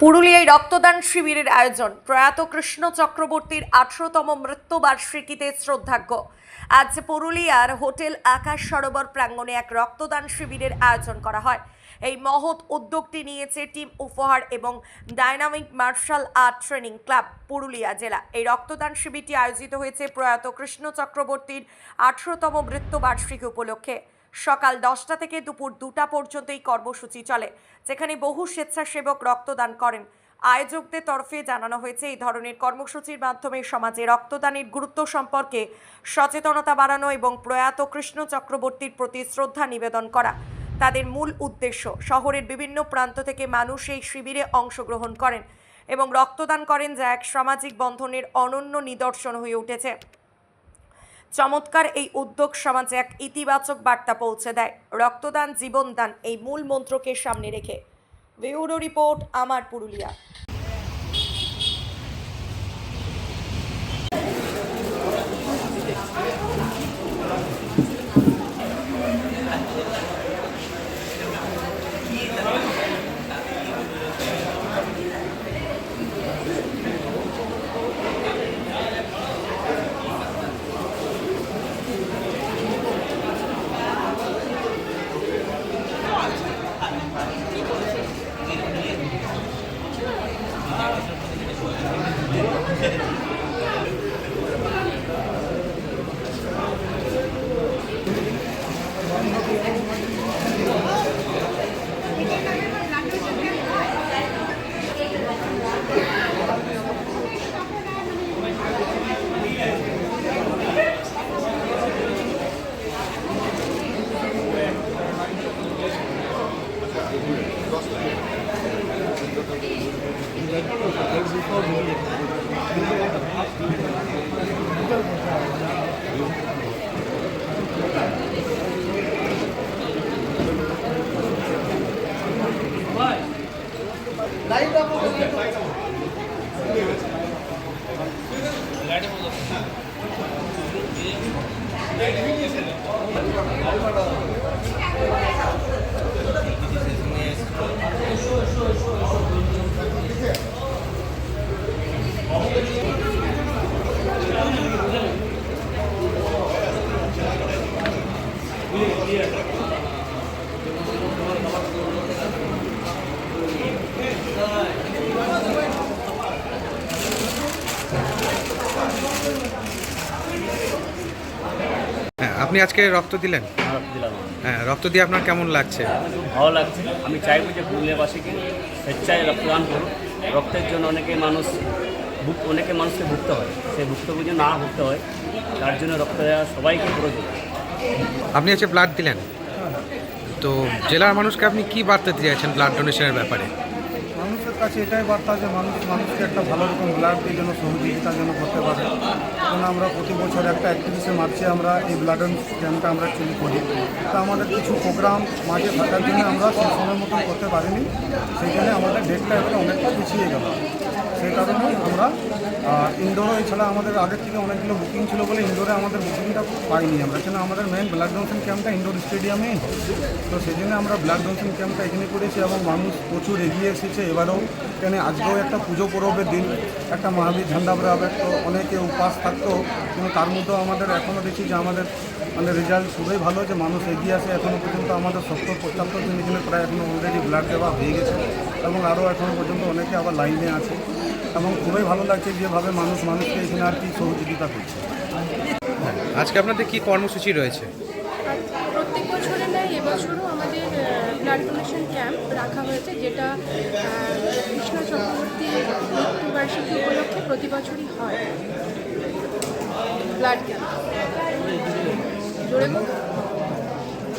পুরুলিয়ায় রক্তদান শিবিরের আয়োজন। প্রয়াত কৃষ্ণ চক্রবর্তীর 18তম মৃত্যুবার্ষিকীতে শ্রদ্ধার্ঘ্য। আজ পুরুলিয়ার হোটেল আকাশ সরোবর প্রাঙ্গণে এক রক্তদান শিবিরের আয়োজন করা হয়। এই মহৎ উদ্যোগটি নিয়েছে টিম উপহার এবং dynamic martial art training club Purulia জেলা। এই রক্তদান শিবিরটি আয়োজিত হয়েছে প্রয়াত কৃষ্ণ চক্রবর্তীর 18তম মৃত্যুবার্ষিকী উপলক্ষে। সকাল 10টা থেকে দুপুর 2টা পর্যন্ত এই কর্মসূচি চলে, যেখানে বহু স্বেচ্ছাসেবক রক্তদান করেন। আয়োজকদের তরফে জানানো হয়েছে, এই ধরনের কর্মসূচির মাধ্যমে সমাজে রক্তদানের গুরুত্ব সম্পর্কে সচেতনতা বাড়ানো এবং প্রয়াত কৃষ্ণ চক্রবর্তীর প্রতি শ্রদ্ধা নিবেদন করা তাদের মূল উদ্দেশ্য। শহরের বিভিন্ন প্রান্ত থেকে মানুষ এই শিবিরে অংশগ্রহণ করেন এবং রক্তদান করেন, যা এক সামাজিক বন্ধনের অনন্য নিদর্শন হয়ে উঠেছে। চমৎকার এই উদ্যোগ সমাজে এক ইতিবাচক বার্তা পৌঁছে দেয়। রক্তদান জীবনদান এই মূল মন্ত্রকে সামনে রেখে। ব্যুরো রিপোর্ট, আমার পুরুলিয়া। আপনি আজকে রক্ত দিলেন? দিলাম। হ্যাঁ, রক্ত দিয়ে আপনার কেমন লাগছে? খুব ভালো লাগছে। আমি চাইবো যে পুরুলিয়াবাসীকে স্বেচ্ছায় রক্তদান করুন। রক্তের জন্য অনেকে মানুষকে ভুগতে হয়, সেই ভুক্তভোগী না ভুগতে হয়, তার জন্য রক্ত দেওয়া সবাইকে প্রয়োজন। আপনি আজকে ব্লাড দিলেন, তো জেলার মানুষকে আপনি কি বার্তা দিতে চাইছেন ব্লাড ডোনেশনের ব্যাপারে? মানুষের কাছে এটাই বার্তা যে মানুষকে একটা ভালো রকম ব্লাড দিয়ে যেন সহযোগিতার জন্য করতে পারে। কারণ আমরা প্রতি বছর একটা 31শে মার্চে আমরা এই ব্লাড ক্যাম্পটা আমরা চুরি করি। তা আমাদের কিছু প্রোগ্রাম মাঝে থাকার জন্য আমরা সেই সময় মতন করতে পারিনি, সেইখানে আমাদের ডেটটা এবারে অনেকটা পিছিয়ে গেল। সেই কারণে আমরা ইনডোরও, এছাড়া আমাদের আগের থেকে অনেকগুলো বুকিং ছিল বলে ইনডোরে আমাদের বুকিংটা পাইনি আমরা, কেন আমাদের মেন ব্লাড ডোনেশন ক্যাম্পটা ইনডোর স্টেডিয়ামেই হয়। তো সেই জন্য আমরা ব্লাড ডোনেশন ক্যাম্পটা এখানে করেছি এবং মানুষ প্রচুর এগিয়ে এসেছে। এবারেও কেন আজকেও একটা পুজো পরবের দিন, একটা মহাবীর ঝান্ডা বেরোবে, তো অনেকে উপাস থাকতো, কিন্তু তার মধ্যেও আমাদের এখনও দেখি যে আমাদের রেজাল্ট খুবই ভালো, যে মানুষ এগিয়ে আসে। এখনও পর্যন্ত আমাদের 70-75 জন এখানে প্রায় এখনও অলরেডি ব্লাড দেওয়া হয়ে গেছে এবং আরও এখনও পর্যন্ত অনেকে আবার লাইনে আছে এবং খুবই ভালো লাগছে যেভাবে মানুষকে এখানে আর কি সহযোগিতা করছে। আজকে আপনাদের কি কর্মসূচি রয়েছে? প্রত্যেক বছরে নয়, এবছরও আমাদের ব্লাড ডোনেশন ক্যাম্প রাখা হয়েছে, যেটা কৃষ্ণ চক্রবর্তী মৃত্যুবার্ষিকী উপলক্ষে প্রতি বছরই হয় ব্লাড ক্যাম্প।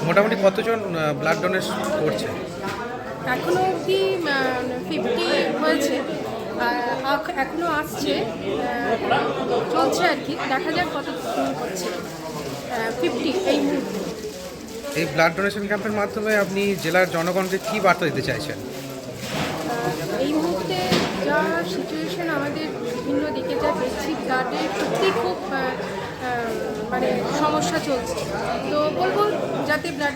মোটামুটি কতজন ব্লাড ডোনেট করছে? এখনও অবধি 50 হয়েছে, এখনও আসছে, চলছে আর কি, দেখা যাক কত হচ্ছে। 50 এই মুহূর্তে। এই ব্লাড ডোনেশন ক্যাম্পের মাধ্যমে আপনি জেলার জনগণকে কি বার্তা দিতে চাইছেন? এই মুহূর্তে যা সিচুয়েশন আমাদের বিভিন্ন দিকে যা দেখছি, ব্লাডের সত্যি খুব মানে সমস্যা চলছে। তো বলবো যাতে ব্লাড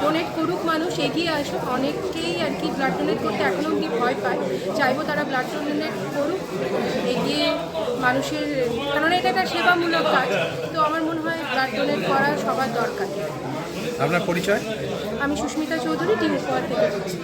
ডোনেট করুক, মানুষ এগিয়ে আসুক। অনেকেই আর কি ব্লাড ডোনেট করতে এখনও অবধি ভয় পায়, চাইবো তারা ব্লাড ডোনেট করুক, এগিয়ে মানুষের, কারণ এটা একটা সেবামূলক কাজ। তো আমার মনে হয় ব্লাড ডোনেট করা সবার দরকার। আপনার পরিচয়? আমি সুস্মিতা চৌধুরী, টিম উপহার থেকে বলছি।